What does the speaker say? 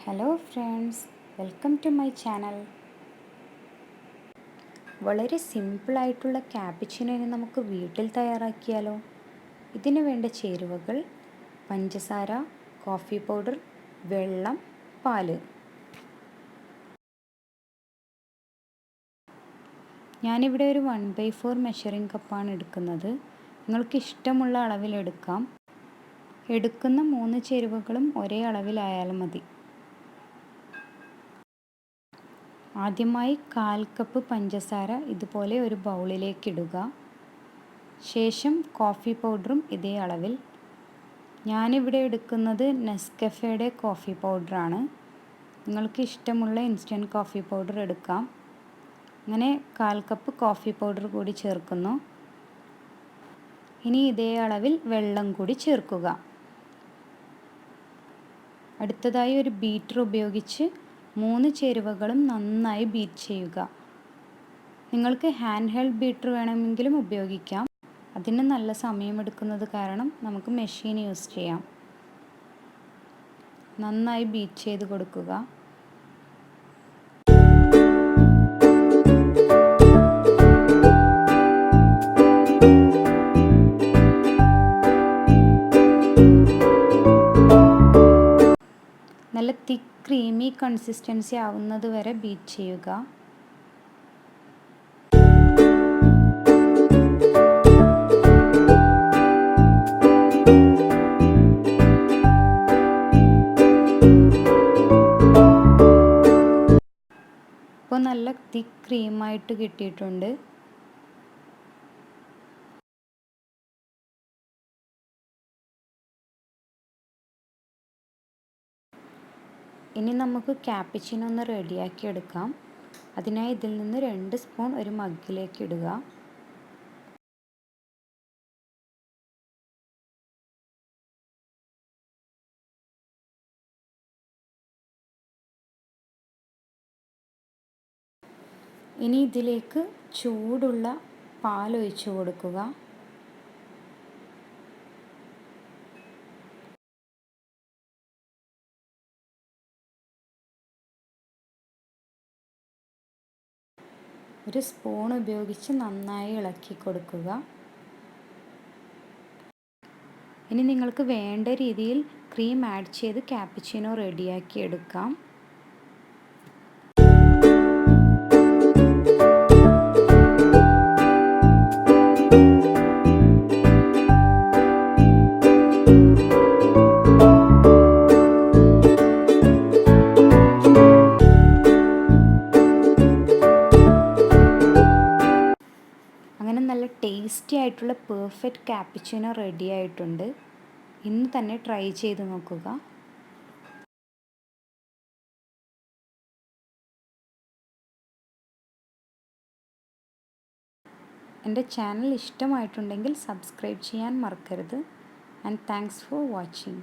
Hello friends, welcome to my channel. വളരെ സിമ്പിളായിട്ടുള്ള cappuccino നമുക്ക് വീട്ടിൽ തയ്യാറാക്കിയാലോ? ഇതിനു വേണ്ട ചേരുവകൾ: പഞ്ചസാര, കോഫി പൗഡർ, വെള്ളം, പാല്. ഞാനിവിടെ ഒരു 1/4 മെഷറിംഗ് കപ്പാണ് എടുക്കുന്നത്. നിങ്ങൾക്ക് ഇഷ്ടമുള്ള അളവിലെടുക്കാം. എടുക്കുന്ന 3 ചേരുവകളും ഒരേ അളവിലായാലും മതി. ആദ്യമായി 1/4 കപ്പ് പഞ്ചസാര ഇതുപോലെ ഒരു ബൗളിലേക്ക് ഇടുക. ശേഷം കോഫി പൗഡറും ഇതേ അളവിൽ. ഞാനിവിടെ എടുക്കുന്നത് നെസ്കഫേയുടെ കോഫി പൗഡറാണ്. നിങ്ങൾക്ക് ഇഷ്ടമുള്ള ഇൻസ്റ്റൻറ്റ് കോഫി പൗഡർ എടുക്കാം. അങ്ങനെ 1/4 കപ്പ് കോഫി പൗഡർ കൂടി ചേർക്കുന്നു. ഇനി ഇതേ അളവിൽ വെള്ളം കൂടി ചേർക്കുക. അടുത്തതായി ഒരു ബീറ്റർ ഉപയോഗിച്ച് 3 ചേരുവകളും നന്നായി ബീറ്റ് ചെയ്യുക. നിങ്ങൾക്ക് ഹാൻഡ് ഹെൽഡ് ബീറ്റർ വേണമെങ്കിലും ഉപയോഗിക്കാം. അതിന് നല്ല സമയമെടുക്കുന്നത് കാരണം നമുക്ക് മെഷീൻ യൂസ് ചെയ്യാം. നന്നായി ബീറ്റ് ചെയ്ത് കൊടുക്കുക. നല്ല തിക്ക് ക്രീമി കൺസിസ്റ്റൻസി ആവുന്നത് വരെ ബീറ്റ് ചെയ്യുക. ഇപ്പോൾ നല്ല തിക്ക് ക്രീമായിട്ട് കിട്ടിയിട്ടുണ്ട്. ഇനി നമുക്ക് ക്യാപ്പിച്ചിനോ ഒന്ന് റെഡിയാക്കി എടുക്കാം. അതിനായി ഇതിൽ നിന്ന് 2 സ്പൂൺ ഒരു മഗ്ഗിലേക്ക് ഇടുക. ഇനി ഇതിലേക്ക് ചൂടുള്ള പാൽ ഒഴിച്ചു കൊടുക്കുക. ഒരു സ്പൂൺ ഉപയോഗിച്ച് നന്നായി ഇളക്കി കൊടുക്കുക. ഇനി നിങ്ങൾക്ക് വേണ്ട രീതിയിൽ ക്രീം ആഡ് ചെയ്ത് ക്യാപ്പിച്ചിനോ റെഡിയാക്കി എടുക്കാം. അങ്ങനെ നല്ല ടേസ്റ്റി ആയിട്ടുള്ള പെർഫെക്റ്റ് ക്യാപ്പിച്ചിനോ റെഡി ആയിട്ടുണ്ട്. ഇന്ന് തന്നെ ട്രൈ ചെയ്ത് നോക്കുക. എൻ്റെ ചാനൽ ഇഷ്ടമായിട്ടുണ്ടെങ്കിൽ സബ്സ്ക്രൈബ് ചെയ്യാൻ മറക്കരുത്. And thanks for watching.